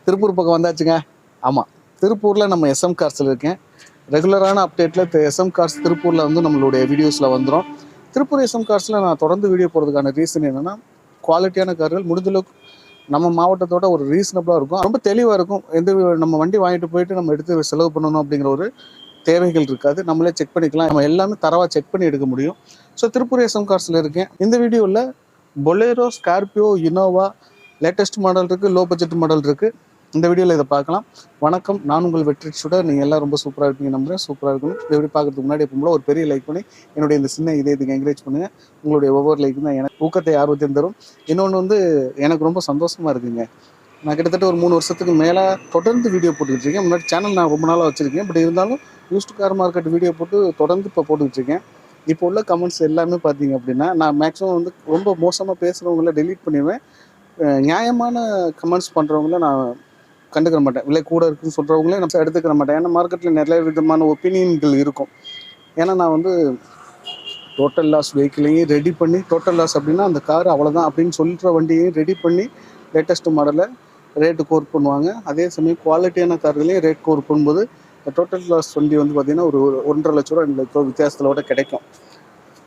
திருப்பூர் பக்கம் வந்தாச்சுங்க. ஆமாம், திருப்பூரில் நம்ம எஸ்எம் கார்ஸில் இருக்கேன். ரெகுலரான அப்டேட்டில் எஸ்எம் கார்ஸ் திருப்பூரில் வந்து நம்மளுடைய வீடியோஸில் வந்துடும். திருப்பூர் எஸ்எம் கார்ஸில் நான் தொடர்ந்து வீடியோ போடுறதுக்கான ரீசன் என்னென்னா, குவாலிட்டியான கார்கள் முடிஞ்சளவுக்கு நம்ம மாவட்டத்தோட ஒரு ரீசனபிளாக இருக்கும், ரொம்ப தெளிவாக இருக்கும். நம்ம வண்டி வாங்கிட்டு போயிட்டு நம்ம எடுத்து செலவு பண்ணணும் அப்படிங்கிற ஒரு தேவைகள் இருக்காது. நம்மளே செக் பண்ணிக்கலாம், நம்ம எல்லாமே தரவாக செக் பண்ணி எடுக்க முடியும். ஸோ திருப்பூர் எஸ்எம் கார்ஸில் இருக்கேன். இந்த வீடியோவில் Bolero, Scorpio, Innova latest model இருக்குது, லோ பட்ஜெட் மாடல் இருக்குது. இந்த வீடியோவில் இதை பார்க்கலாம். வணக்கம், நான் உங்கள் வெற்றி சுடர். நீங்கள் எல்லாம் ரொம்ப சூப்பராக இருப்பீங்க நம்புறேன். சூப்பராக இருக்கணும். இந்த வீடியோ பார்க்குறதுக்கு முன்னாடி எப்போ ஒரு பெரிய லைக் பண்ணி என்னுடைய இந்த சின்ன இதுக்கு என்கரேஜ் பண்ணுங்கள். உங்களுடைய ஒவ்வொரு லைக்கும் தான் எனக்கு ஊக்கத்தை ஆர்வத்தையும் தரும். இன்னொன்று வந்து எனக்கு ரொம்ப சந்தோஷமாக இருக்குங்க. நான் கிட்டத்தட்ட ஒரு 3 வருஷத்துக்கு மேலே தொடர்ந்து வீடியோ போட்டுக்கிட்டு இருக்கேன். முன்னாடி சேனல் நான் ரொம்ப நாளாக வச்சுருக்கேன். பட் இருந்தாலும் யூஸ்டு கார் மார்க்கெட் வீடியோ போட்டு தொடர்ந்து இப்போ போட்டுக்கிட்டு இருக்கேன். இப்போ உள்ள கமெண்ட்ஸ் எல்லாமே பார்த்தீங்க அப்படின்னா, நான் மேக்ஸிமம் வந்து ரொம்ப மோசமாக பேசுகிறவங்கள டெலீட் பண்ணிடுவேன். நியாயமான கமெண்ட்ஸ் பண்ணுறவங்கள நான் கண்டுக்கிற மாட்டேன். விலை கூட இருக்குன்னு சொல்கிறவங்களே நம்ம எடுத்துக்கிற மாட்டேன். ஏன்னா மார்க்கெட்டில் நிறைய விதமான ஒப்பீனியன்கள் இருக்கும். ஏன்னா நான் வந்து டோட்டல் லாஸ் வெஹிக்கிளையும் ரெடி பண்ணி, டோட்டல் லாஸ் அப்படின்னா அந்த கார் அவ்வளோதான் அப்படின்னு சொல்கிற வண்டியையும் ரெடி பண்ணி லேட்டஸ்ட் மாடலை ரேட்டு கோர் பண்ணுவாங்க. அதே சமயம் குவாலிட்டியான கார்களையும் ரேட் கோர் பண்ணும்போது டோட்டல் லாஸ் வண்டி வந்து பார்த்திங்கன்னா ஒரு 1.5 லட்ச ரூபா 2 லட்ச ரூபா வித்தியாசத்தோட கிடைக்கும்.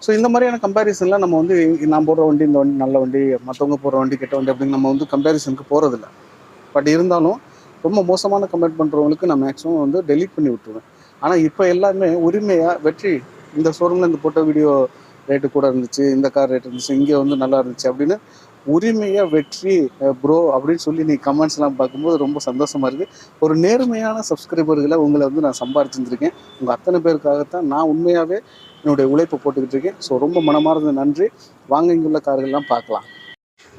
ஸோ இந்த மாதிரியான கம்பேரிசன்லாம் நம்ம வந்து நான் போடுற வண்டி இந்த வண்டி நல்ல வண்டி, மற்றவங்க போடுற வண்டி கெட்ட வண்டி அப்படின்னு நம்ம வந்து கம்பேரிசனுக்கு போகிறதில்ல. பட் இருந்தாலும் ரொம்ப மோசமான கமெண்ட் பண்ணுறவங்களுக்கு நான் மேக்ஸிமம் வந்து டெலீட் பண்ணி விட்டுருவேன். ஆனால் இப்போ எல்லாருமே உரிமையாக வெற்றி இந்த ஷோரூமில் இந்த போட்ட வீடியோ ரேட்டு கூட இருந்துச்சு, இந்த கார் ரேட் இருந்துச்சு, இங்கே வந்து நல்லா இருந்துச்சு அப்படின்னு உரிமையாக வெற்றி ப்ரோ அப்படின்னு சொல்லி நீ கமெண்ட்ஸ்லாம் பார்க்கும்போது ரொம்ப சந்தோஷமாக இருக்குது. ஒரு நேர்மையான சப்ஸ்கிரைபர்களை உங்களை வந்து நான் சம்பாரிச்சுருக்கேன். உங்கள் அத்தனை பேருக்காகத்தான் நான் உண்மையாகவே என்னுடைய உழைப்பை போட்டுக்கிட்டு இருக்கேன். ஸோ ரொம்ப மனமார்ந்த நன்றி. வாங்க இங்குள்ள கார்கள்லாம் பார்க்கலாம்.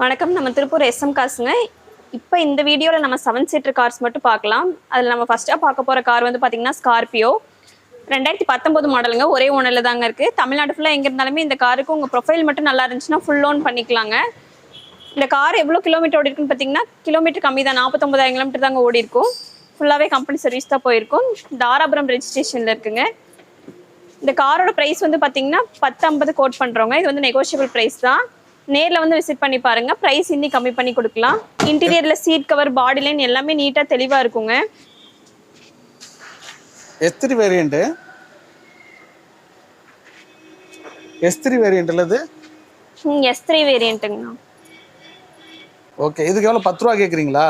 வணக்கம், நம்ம திருப்பூர் எஸ்எம் கார்ஸுங்க. இப்போ இந்த வீடியோவில் நம்ம 7 சீட்டர் கார்ஸ் மட்டும் பார்க்கலாம். அதில் நம்ம ஃபஸ்ட்டாக பார்க்க போகிற கார் வந்து பார்த்திங்கன்னா ஸ்கார்பியோ 2019 மாடலுங்க. ஒரே ஓனரில் தாங்க இருக்குது. தமிழ்நாடு ஃபுல்லாக எங்கே இருந்தாலுமே இந்த காருக்கு உங்கள் ப்ரொஃபைல் மட்டும் நல்லா இருந்துச்சுன்னா ஃபுல் லோன் பண்ணிக்கலாங்க. இந்த கார் எவ்வளோ கிலோமீட்டர் ஓடி இருக்குன்னு பார்த்தீங்கன்னா, கிலோமீட்டர் கம்மி தான், 49,000 கிலோமீட்டர் தாங்க ஓடி இருக்கும். ஃபுல்லாகவே கம்பெனி சர்வீஸ் தான் போயிருக்கும். தாராபுரம் ரெஜிஸ்ட்ரேஷனில் இருக்குங்க. இந்த காரோட ப்ரைஸ் வந்து பார்த்தீங்கன்னா 10.50 கோட் பண்ணுறவங்க. இது வந்து நெகோஷியபிள் ப்ரைஸ் தான். நேரில் வந்து விசிட் பண்ணி பாருங்கள், ப்ரைஸ் இன்னும் கம்மி பண்ணி கொடுக்கலாம். இன்டீரியரில் சீட் கவர், பாடி லைன் எல்லாமே நீட்டாக தெளிவாக இருக்குங்க. S3 வேரியண்ட், S3 வேரியண்ட் இல்லது? S3 வேரியண்ட்டுங்கண்ணா. ஓகே, இதுக்கு எவ்வளோ 10 ரூபா கேட்குறீங்களா?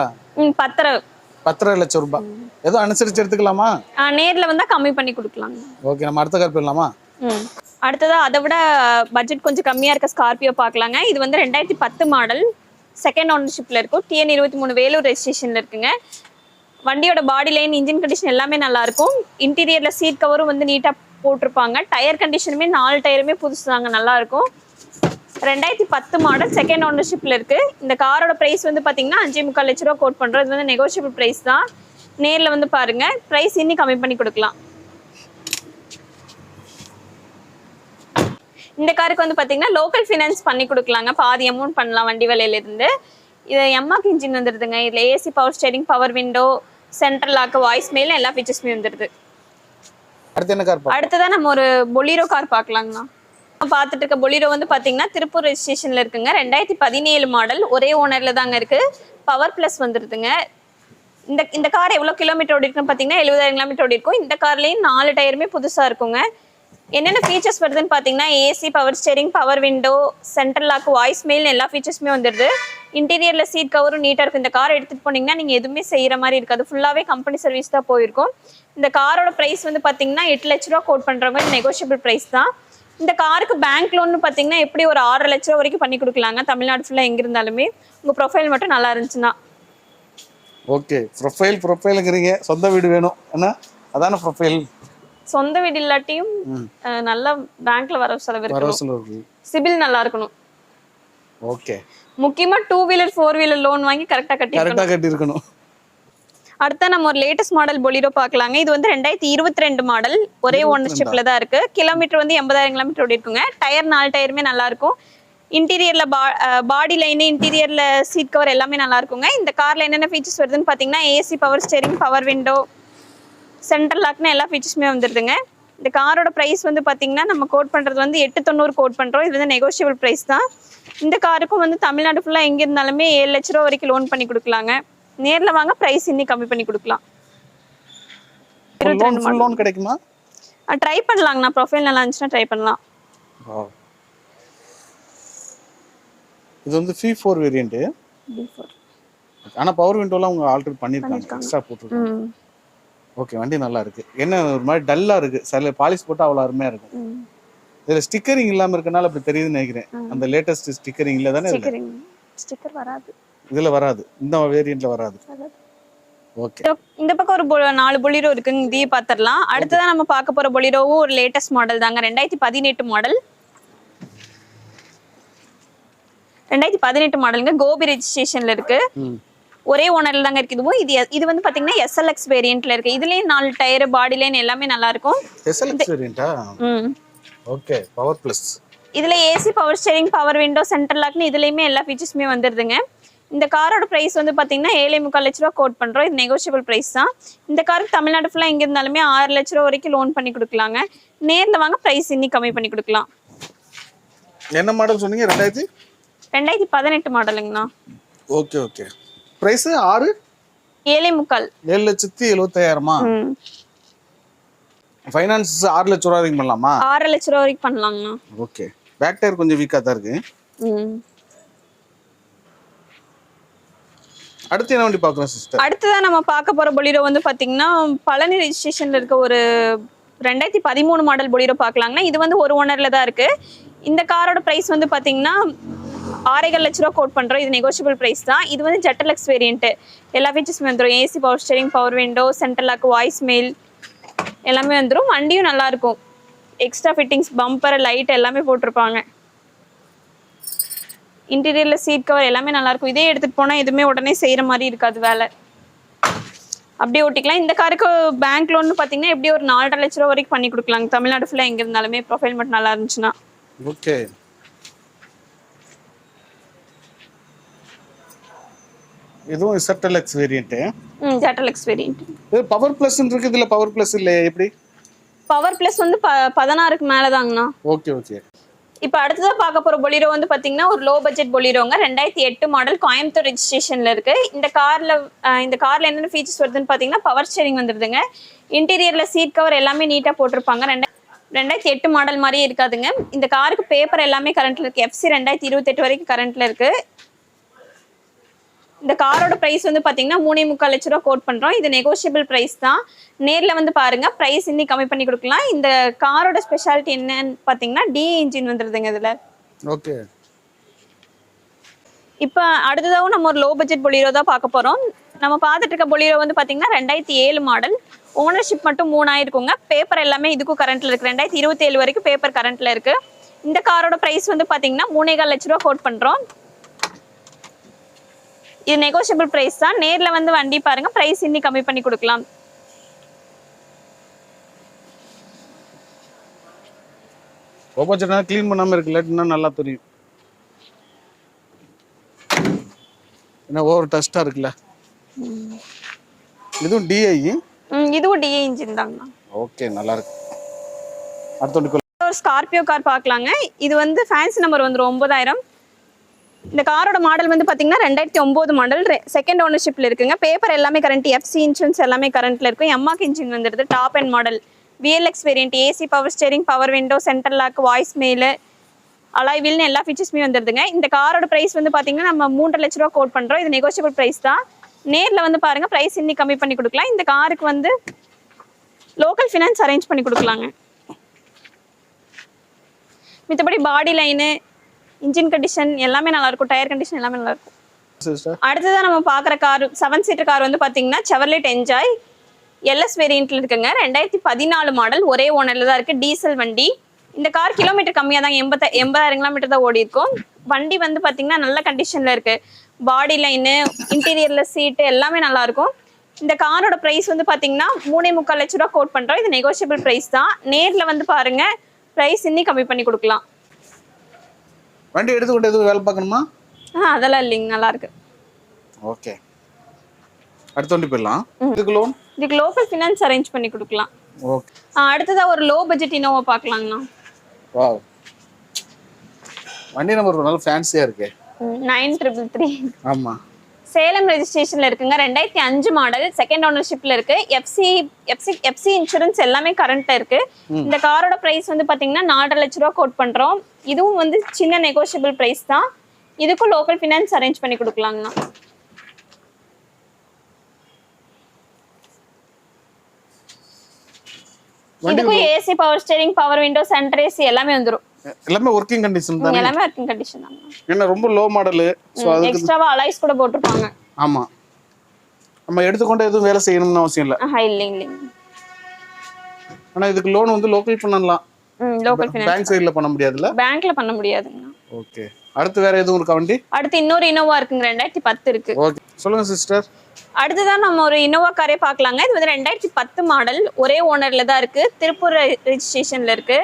10 லட்சம் ரூபாய். ஏதோ அனுசரித்து எடுத்துக்கலாமா? நேரில் வந்தால் கம்மி பண்ணி கொடுக்கலாங்க. ஓகே, நம்ம அடுத்த கார் போயிடலாமா? அடுத்ததாக அதை விட பட்ஜெட் கொஞ்சம் கம்மியாக இருக்க ஸ்கார்பியோ பார்க்கலாங்க. இது வந்து 2010 மாடல், செகண்ட் ஓனர்ஷிப்பில் இருக்கும். TN 23 வேலூர் ரெஜிஸ்ட்ரேஷனில் இருக்குங்க. வண்டியோட பாடி லைன், இன்ஜின் கண்டிஷன் எல்லாமே நல்லாயிருக்கும். இன்டீரியரில் சீட் கவரும் வந்து நீட்டாக போட்டிருப்பாங்க. டயர் கண்டிஷனுமே 4 டயருமே புதுசு தாங்க, நல்லாயிருக்கும். 2010 மாடல், செகண்ட் ஓனர்ஷிப்பில் இருக்குது. இந்த காரோட ப்ரைஸ் வந்து பார்த்தீங்கன்னா 5.25 லட்ச ரூபா கோட் பண்ணுறோம். இது வந்து நெகோஷியபிள் ப்ரைஸ் தான். நேரில் வந்து பாருங்கள், ப்ரைஸ் இன்னும் கம்மி பண்ணி கொடுக்கலாம். இந்த காருக்கு வந்து பார்த்தீங்கன்னா லோக்கல் ஃபினான்ஸ் பண்ணி கொடுக்கலாங்க. பாதி அமௌண்ட் பண்ணலாம் வண்டி விலையிலேருந்து. இது எம்மாக் இன்ஜின் வந்துடுதுங்க. இதில் AC, power steering, power window, central lock, voice mail எல்லா ஃபீச்சர்ஸுமே வந்துடுது. அடுத்ததான் நம்ம ஒரு பொலீரோ கார் பார்க்கலாங்கண்ணா. பார்த்துட்டு இருக்க பொலீரோ வந்து பார்த்தீங்கன்னா திருப்பூர் ரெஜிஸ்ட்ரேஷனில் இருக்குங்க. 2017 மாடல், ஒரே ஓனரில் தாங்க இருக்குது. பவர் ப்ளஸ் வந்துடுதுங்க. இந்த கார் எவ்வளோ கிலோமீட்டர் ஓடி இருக்குன்னு பார்த்தீங்கன்னா 70,000 கிலோமீட்டர் ஓடி இருக்கும். இந்த கார்லேயும் 4 டயருமே புதுசாக இருக்குங்க. என்னென்ன ஃபீச்சர்ஸ் வருதுன்னு பார்த்தீங்கன்னா AC, power steering, power window, central lock, voice mail எல்லா ஃபீச்சர்ஸுமே வந்துடுது. இன்டீரியரில் சீட் கவரும் நீட்டாக இருக்கும். இந்த கார் எடுத்துகிட்டு போனீங்கன்னா நீங்கள் எதுவுமே செய்கிற மாதிரி இருக்காது. ஃபுல்லாகவே கம்பெனி சர்வீஸ் தான் போயிருக்கும். இந்த காரோட ப்ரைஸ் வந்து பார்த்தீங்கன்னா 8 லட்ச ரூபா கோட் பண்ணுறவங்க. இது நெகோஷியபிள் ப்ரைஸ் தான். இந்த காருக்கு பேங்க் லோன்னு பார்த்தீங்கன்னா எப்படி ஒரு 6 லட்ச ரூபா வரைக்கும் பண்ணி கொடுக்கலாங்க. தமிழ்நாடு ஃபுல்லாக எங்கே இருந்தாலுமே உங்கள் ப்ரொஃபைல் மட்டும் நல்லா இருந்துச்சுன்னா. ஓகே, ப்ரொஃபைலுங்கிறீங்க. சொந்த வீடு வேணும் என்ன? அதான ப்ரொஃபைல். சொந்த வீடு இல்லாட்டியும் நல்லா பேங்க்ல வரவு செலவு இருக்கணும், சிபில் நல்லா இருக்கணும். ஓகே, முக்கியமா 2 வீலர் 4 வீலர் லோன் வாங்கி கரெக்டா கட்டி இருக்கணும். அடுத்த நம்ம ஒரு லேட்டஸ்ட் மாடல் பொலீரோ பார்க்கலாங்க. இது வந்து 2022 மாடல், ஒரே ஓனர்ஷிப்ல தான் இருக்கு. கிலோமீட்டர் வந்து 80,000 கிலோமீட்டர் ஓடி இருக்குங்க. டயர் 4 டயருமே நல்லா இருக்கும். இன்டீரியர்ல பாடி லைன், இன்டீரியர்ல சீட் கவர் எல்லாமே நல்லா இருக்குங்க. இந்த கார்ல என்னென்ன ஃபீச்சர்ஸ் வருதுன்னு பார்த்தீங்கன்னா AC, power steering, power window, central லாக்னு எல்லா ஃபீச்சர்ஸுமே வந்துடுதுங்க. இந்த காரோட ப்ரைஸ் வந்து பார்த்தீங்கன்னா நம்ம கோட் பண்ணுறது வந்து 890 கோட் பண்ணுறோம். இது வந்து நெகோஷியபிள் ப்ரைஸ் தான். இந்த காருக்கும் வந்து தமிழ்நாடு ஃபுல்லாக எங்கே இருந்தாலுமே 7 லட்ச ரூபா வரைக்கும் லோன் பண்ணி கொடுக்கலாங்க. நேர்ல வாங்க பிரைஸ் இன்னி கம்மி பண்ணி கொடுக்கலாம். ஃபுல் லோன் கிடைக்குமா? ட்ரை பண்ணலாங்கண்ணா, ப்ரொஃபைல் நல்லா இருந்துச்சுன்னா ட்ரை பண்ணலாம். இது வந்து V4 வேரியன்ட். ஆனா பவர் விண்டோலாம் அவங்க ஆல்ரெடி பண்ணிருக்காங்க, எக்ஸ்ட்ரா போட்டுருக்காங்க. ஓகே, வண்டி நல்லா இருக்கு. என்ன ஒரு மாதிரி டல்லா இருக்கு, சில பாலிஷ் போட்டா அவ்வளவு அருமையா இருக்கும். இதுல ஸ்டிக்கரிங் இல்லாம இருக்கனால அப்படி தெரியுதுன்னு நினைக்கிறேன். அந்த லேட்டஸ்ட் ஸ்டிக்கரிங் இல்ல தானே? ஸ்டிக்கர் வராது, இதுல வராது, இந்த வேரியன்ட்ல வராது. ஓகே, இந்த பக்கம் ஒரு 4 பொலிரோ இருக்குங்க, இதையே பாத்துறலாம். அடுத்ததான் நம்ம பார்க்க போற பொலிரோவும் ஒரு லேட்டஸ்ட் மாடல் தாங்க, 2018 மாடல். 2018 மாடலுங்க, கோபி ரெஜிஸ்ட்ரேஷன்ல இருக்கு. ஒரே ஓனர்ல தாங்க இருக்கு. இது வந்து பாத்தீங்கன்னா SLX வேரியன்ட்ல இருக்கு. இதுலயும் 4 டயர், பாடி லைன் எல்லாமே நல்லா இருக்கும். SLX வேரியன்ட்டா? Okay, power plus. இதுல AC, power steering, power window, center லாக்னு இதுலயுமே எல்லா ஃபீச்சர்ஸுமே வந்துருதுங்க. இந்த காரோட பிரைஸ் வந்து பாத்தீங்கன்னா 7.25 லட்ச ரூபா கோட் பண்றோம். இது நெகோஷியபிள் பிரைஸ் தான். இந்த காருக்கு தமிழ்நாடு ஃபுல்லா எங்க இருந்தாலுமே 6 லட்ச ரூபா வரைக்கும் லோன் பண்ணி கொடுக்கலாங்க. நேர்ல வாங்க பிரைஸ் இன்னி கம்மி பண்ணி கொடுக்கலாம். என்ன மாடல் சொன்னீங்க? 2018 மாடலுங்கண்ணா. Okay okay. பிரைஸ் 7.25. 7,75,000. ஃபைனான்ஸ் 6 லட்ச ரூபா வரைக்கும் பண்ணலாமா? 6 லட்ச ரூபா வரைக்கும் பண்ணலாங்கண்ணா. ஓகே. பேக் டயர் கொஞ்சம் வீக்கா தான் இருக்கு. அடுத்து என்ன வண்டி பார்க்குறோம் சிஸ்டர்? அடுத்ததான் நம்ம பார்க்க போற பொலிரோ வந்து பாத்தீங்கன்னா பழனி ரெஜிஸ்ட்ரேஷன்ல இருக்க ஒரு 2013 மாடல் பொலிரோ பார்க்கலாங்கன்னா. இது வந்து ஒரு ஓனர்ல தான் இருக்கு. இந்த காரோட பிரைஸ் வந்து பாத்தீங்கன்னா 6.25 லட்ச ரூபா கோட் பண்றோம். இது நெகோஷியபிள் பிரைஸ் தான். இது வந்து ZLX வேரியன்ட். எல்லா ஃபீச்சர்ஸுமே வந்துடும். AC, power steering, power window, center lock, voice mail எல்லாமே வந்துடும். வண்டியும் நல்லா இருக்கும். எக்ஸ்ட்ரா ஃபிட்டிங்ஸ், பம்பர், லைட் எல்லாமே போட்டிருப்பாங்க. இன்டீரியர்ல சீட் கவர் எல்லாமே நல்லா இருக்கும். இதே எடுத்துட்டு போனா எதுவுமே உடனே செய்யற மாதிரி இருக்காது வேலை. அப்படியே ஓட்டிக்கலாம். இந்த காருக்கு பேங்க் லோன் பாத்தீங்கன்னா எப்படி ஒரு 4.5 லட்ச ரூபா வரைக்கும் பண்ணி கொடுக்கலாங்க. தமிழ்நாடு ஃபுல்லா எங்க இருந்தாலுமே ப்ரொஃபைல் மட்டும் நல்லா இருந்துச்சுன்னா. ஓகே. இதுவும் ZLX வேரியன்ட். ZLX variant. இது பவர் பிளஸ் இருக்கு. இதுல பவர் பிளஸ் இல்ல, எப்படி? பவர் பிளஸ் வந்து 16க்கு மேல தாங்கண்ணா. Okay okay. இப்போ அடுத்ததா பார்க்க போற பொலிரோ வந்து பாத்தீங்கன்னா ஒரு லோ பட்ஜெட் பொலிரோங்க. 2008 மாடல், கோயம்புத்தூர் ரெஜிஸ்ட்ரேஷன்ல இருக்கு. இந்த கார்ல என்னென்ன ஃபீச்சர்ஸ் வருதுன்னு பாத்தீங்கன்னா பவர் ஸ்டீரிங் வந்துருதுங்க. இன்டீரியர்ல சீட் கவர் எல்லாமே நீட்டா போட்டிருப்பாங்க. 2008 மாடல் மாதிரியே இருக்காதுங்க. இந்த காருக்கு பேப்பர் எல்லாமே கரண்ட்ல இருக்கு. FC 2028 வரைக்கும் கரண்ட்ல இருக்கு. இந்த காரோட பிரைஸ் வந்து பாத்தீங்கன்னா 3.25 லட்ச ரூபா கோட் பண்றோம். இது நெகோஷியபிள் பிரைஸ் தான். நேர்ல வந்து பாருங்க, பிரைஸ் இன்னி கம்மி பண்ணி கொடுக்கலாம். இந்த காரோட ஸ்பெஷாலிட்டி என்னன்னு பாத்தீங்கன்னா DE இன்ஜின் வந்துருதுங்க இதுல. ஓகே. இப்போ அடுத்ததாகவும் நம்ம ஒரு லோ பட்ஜெட் பொலிரோ தான் பார்க்க போறோம். நம்ம பார்த்துட்டு இருக்க பொலிரோ வந்து பாத்தீங்கன்னா 2007 மாடல். ஓனர்ஷிப் மட்டும் 3 ஆயிருக்குங்க. பேப்பர் எல்லாமே இதுக்கும் கரண்ட்ல இருக்கு. 2027 வரைக்கும் பேப்பர் கரண்ட்ல இருக்கு. இந்த காரோட பிரைஸ் வந்து பாத்தீங்கன்னா 3.25 லட்ச ரூபா கோட் பண்றோம். இது நெகோஷியபிள் பிரைஸ் தான். நேர்ல வந்து வண்டி பாருங்க, பிரைஸ் இன்னி கம்மி பண்ணி கொடுக்கலாம். ஓபோஜனா க்ளீன் பண்ணாம இருக்கு, இல்லாட்டினா நல்லா தெரியும். என்ன ஓவர் டஸ்டா இருக்குல்ல. இதுவும் DI. இதுவும் DI இன்ஜின் தாங்க. ஓகே, நல்லா இருக்கு. அடுத்து ஒரு ஸ்கார்பியோ கார் பார்க்கலாங்க. இது வந்து ஃபேன்சி நம்பர் வந்துரும் 9000. இந்த காரோட மாடல் வந்து பாத்தீங்கன்னா 2009 மாடல், செகண்ட் ஓனர்ஷிப்ல இருக்குங்க. பேப்பர் எல்லாமே கரண்ட், FC இன்சூரன்ஸ் எல்லாமே கரண்ட்ல இருக்கும். எம்மாக் இன்ஜின் வந்துருது. Top end model, VLX variant, AC, power steering, power window, center lock, voice mail, alloy வீல்னு எல்லா ஃபீச்சர்ஸுமே வந்துருதுங்க. இந்த காரோட பிரைஸ் வந்து பாத்தீங்கன்னா நம்ம 3.5 லட்ச ரூபா கோட் பண்றோம். இது நெகோஷியபிள் பிரைஸ் தான். நேர்ல வந்து பாருங்க, பிரைஸ் இன்னி கம்மி பண்ணி கொடுக்கலாம். இந்த காருக்கு வந்து லோக்கல் ஃபினான்ஸ் அரேஞ்ச் பண்ணி கொடுக்கலாங்க. மித்தபடி பாடி லைனு, இன்ஜின் கண்டிஷன் எல்லாமே நல்லா இருக்கும். டயர் கண்டிஷன் எல்லாமே நல்லா இருக்கும். அடுத்ததான் நம்ம பார்க்குற கார் 7 சீட்டர் கார் வந்து பார்த்தீங்கன்னா செவர்லெட் என்ஜாய் LS வேரியன்ட்ல இருக்குங்க. 2014 மாடல், ஒரே ஓனர்ல தான் இருக்கு. டீசல் வண்டி. இந்த கார் கிலோமீட்டர் கம்மியாக தாங்க, 80,000 கிலோமீட்டர் தான் ஓடி இருக்கும். வண்டி வந்து பார்த்தீங்கன்னா நல்ல கண்டிஷன்ல இருக்கு. பாடி லைனு, இன்டீரியர்ல சீட்டு எல்லாமே நல்லா இருக்கும். இந்த காரோட பிரைஸ் வந்து பார்த்தீங்கன்னா 3.25 லட்ச ரூபா கோட் பண்றோம். இது நெகோஷியபிள் பிரைஸ் தான். நேர்ல வந்து பாருங்க, பிரைஸ் இன்னி கம்மி பண்ணி கொடுக்கலாம். வண்டி எடுத்துக்கிட்டு எதுவும் வேலை பார்க்கணுமா? அதெல்லாம் இல்லைங்க, நல்லா இருக்கு. ஓகே. அடுத்த வண்டி போயிடலாம். இதுக்கு லோக்கல் ஃபினான்ஸ் அரேஞ்ச் பண்ணி கொடுக்கலாம். ஓகே. அடுத்ததா ஒரு லோ பட்ஜெட் இனோவா பார்க்கலாங்கண்ணா. வாவ், வண்டி நம்பர் நல்ல ஃபேன்சியா இருக்கு. 9333. ஆமா. சேலம் ரெஜிஸ்ட்ரேஷன்ல இருக்குங்க. 2005 மாடல், செகண்ட் ஓனர்ஷிப்ல இருக்கு. எஃப்சி இன்சூரன்ஸ் எல்லாமே கரண்ட்ல இருக்கு. இந்த காரோட பிரைஸ் வந்து பாத்தீங்கன்னா 4.5 லட்ச ரூபா கோட் பண்றோம். இதுவும் வந்து சின்ன நெகோஷியபிள் பிரைஸ் தான். இதுக்கும் லோக்கல் ஃபினான்ஸ் அரேஞ்ச் பண்ணி கொடுக்கலாங்கண்ணா. இதுக்கும் AC, power steering, power window, centre AC எல்லாமே வந்துரும். எல்லாமே ஒர்க்கிங் கண்டிஷன் தான். எல்லாமே ஒர்க்கிங் கண்டிஷன் தான். என்ன ரொம்ப லோ மாடல், சோ அதுக்கு எக்ஸ்ட்ராவா அலாய்ஸ் கூட போட்டுருப்பாங்க. ஆமா, நம்ம எடுத்துக்கொண்டு எதுவும் வேலை செய்யணும்னு அவசியம் இல்ல. இல்ல. ஆனா இதுக்கு லோன் வந்து லோக்கல் பண்ணலாம். லோக்கல் ஃபைனான்ஸ் பேங்க் சைடுல பண்ண முடியாதுல? பேங்க்ல பண்ண முடியாதுங்க. ஓகே. அடுத்து வேற எதுவும் இருக்கா வண்டி? அடுத்து இன்னொரு இனோவா இருக்குங்க. 2010 இருக்கு. ஓகே, சொல்லுங்க சிஸ்டர். அடுத்ததான் நம்ம ஒரு இனோவா காரே பார்க்கலாங்க. இது வந்து 2010 மாடல், ஒரே ஓனர்ல தான் இருக்கு. திருப்பூர் ரெஜிஸ்ட்ரேஷன்ல இருக்கு.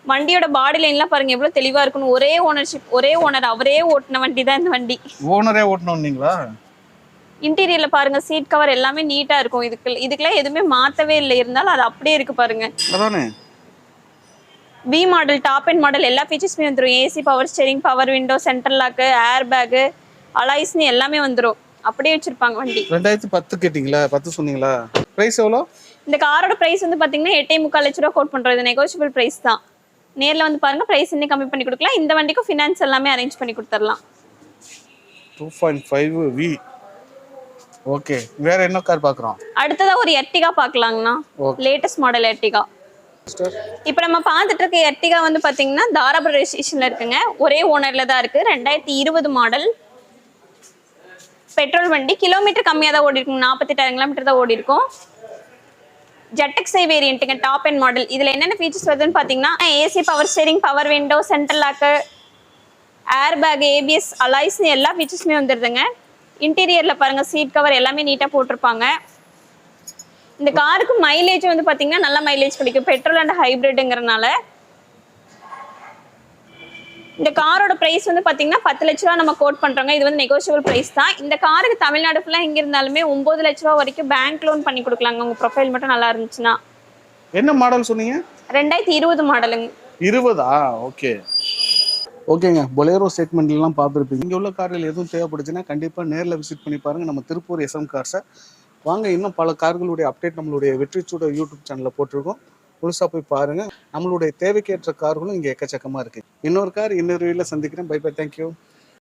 வண்டியோட பாடி லைன்லாம் பாருங்க எவ்வளவு தெளிவா இருக்குன்னு. ஒரே ஓனர்ஷிப், ஒரே ஓனர், அவரே ஓட்டின வண்டி தான் இந்த வண்டி. ஓனரே ஓட்டணும்னீங்களா? இன்டீரியர்ல பாருங்க, சீட் கவர் எல்லாமே நீட்டா இருக்கும். இதுக்கெல்லாம் எதுவுமே மாத்தவே இல்லை, இருந்தாலும் அது அப்படியே இருக்கு பாருங்க. அதானே B model, top end model எல்லா ஃபீச்சர்ஸுமே வந்துடும். AC, power steering, power window, central lock, air bag, அலாய்ஸ்னு எல்லாமே வந்துடும். அப்படியே வச்சிருப்பாங்க வண்டி. 2010 கேட்டிங்களா? 10 சொன்னீங்களா? பிரைஸ் எவ்வளோ? இந்த காரோட பிரைஸ் வந்து பாத்தீங்கன்னா 8.25 லட்ச ரூபா கோட் பண்றோம். இது நெகோஷியபிள் பிரைஸ் தான். நேர்ல வந்து பாருங்க, பிரைஸ் இன்னும் கம்மி பண்ணி கொடுக்கலாம். இந்த வண்டிக்கும் ஃபினான்ஸ் எல்லாமே அரேஞ்ச் பண்ணி கொடுத்துடலாம். 2.5 V. ஓகே, வேற என்ன கார் பார்க்குறோம்? அடுத்ததா ஒரு எர்டிகா பார்க்கலாங்கண்ணா. Latest model Ertiga. இப்போ நம்ம பார்த்துட்டு இருக்க எர்டிகா வந்து பாத்தீங்கன்னா தாராபுரம் ரெஜிஸ்ட்ரேஷன்ல இருக்குங்க. ஒரே ஓனர்ல தான் இருக்கு. 2020 மாடல், பெட்ரோல் வண்டி. கிலோமீட்டர் கம்மியாக தான் ஓடி இருக்கும். 48,000 கிலோமீட்டர் தான் ஓடி இருக்கும். ஜெட்டக்ஸை வேரியண்ட்டுங்க, டாப் அண்ட் மாடல். இதில் என்னென்ன ஃபீச்சர்ஸ் வருதுன்னு பார்த்தீங்கன்னா AC, power steering, power window, central lock, air bag, ABS, அலாய்ஸ்னு எல்லா ஃபீச்சர்ஸுமே வந்துடுதுங்க. இன்டீரியரில் பாருங்கள், சீட் கவர் எல்லாமே நீட்டாக போட்டிருப்பாங்க. இந்த காருக்கு மைலேஜ் வந்து பார்த்தீங்கன்னா நல்ல மைலேஜ் கிடைக்கும், பெட்ரோல் அண்ட் ஹைப்ரிட்டுங்கிறனால. இந்த காரோட பிரைஸ் வந்து பாத்தீங்கன்னா 10 லட்ச ரூபா நம்ம கோட் பண்றோங்க. இது வந்து நெகோஷியபிள் பிரைஸ் தான். இந்த காருக்கு தமிழ்நாடு ஃபுல்லா எங்க இருந்தாலுமே 9 லட்ச ரூபா வரைக்கும் பேங்க் லோன் பண்ணி கொடுக்கலாங்க, உங்க ப்ரொஃபைல் மட்டும் நல்லா இருந்துச்சுன்னா. என்ன மாடல் சொன்னீங்க? 2020 மாடலுங்க. 20ஆ? ஓகே. ஓகேங்க, பொலேரோ ஸ்டேட்மெண்ட்லாம் பார்த்துருப்பீங்க. இங்கே உள்ள கார்கள் எதுவும் தேவைப்படுச்சுன்னா கண்டிப்பாக நேரில் விசிட் பண்ணி பாருங்கள் நம்ம திருப்பூர் எஸ்எம் கார்ஸை. வாங்க, இன்னும் பல கார்களுடைய அப்டேட் நம்மளுடைய வெற்றிச்சூட யூடியூப் சேனலில் போட்டிருக்கோம். முழுசாக போய் பாருங்கள். நம்மளுடைய தேவைக்கேற்ற கார்களும் இங்கே எக்கச்சக்கமாக இருக்குது. இன்னொரு கார் இன்னொரு வீடியோவில் சந்திக்கிறேன். Bye bye, thank you.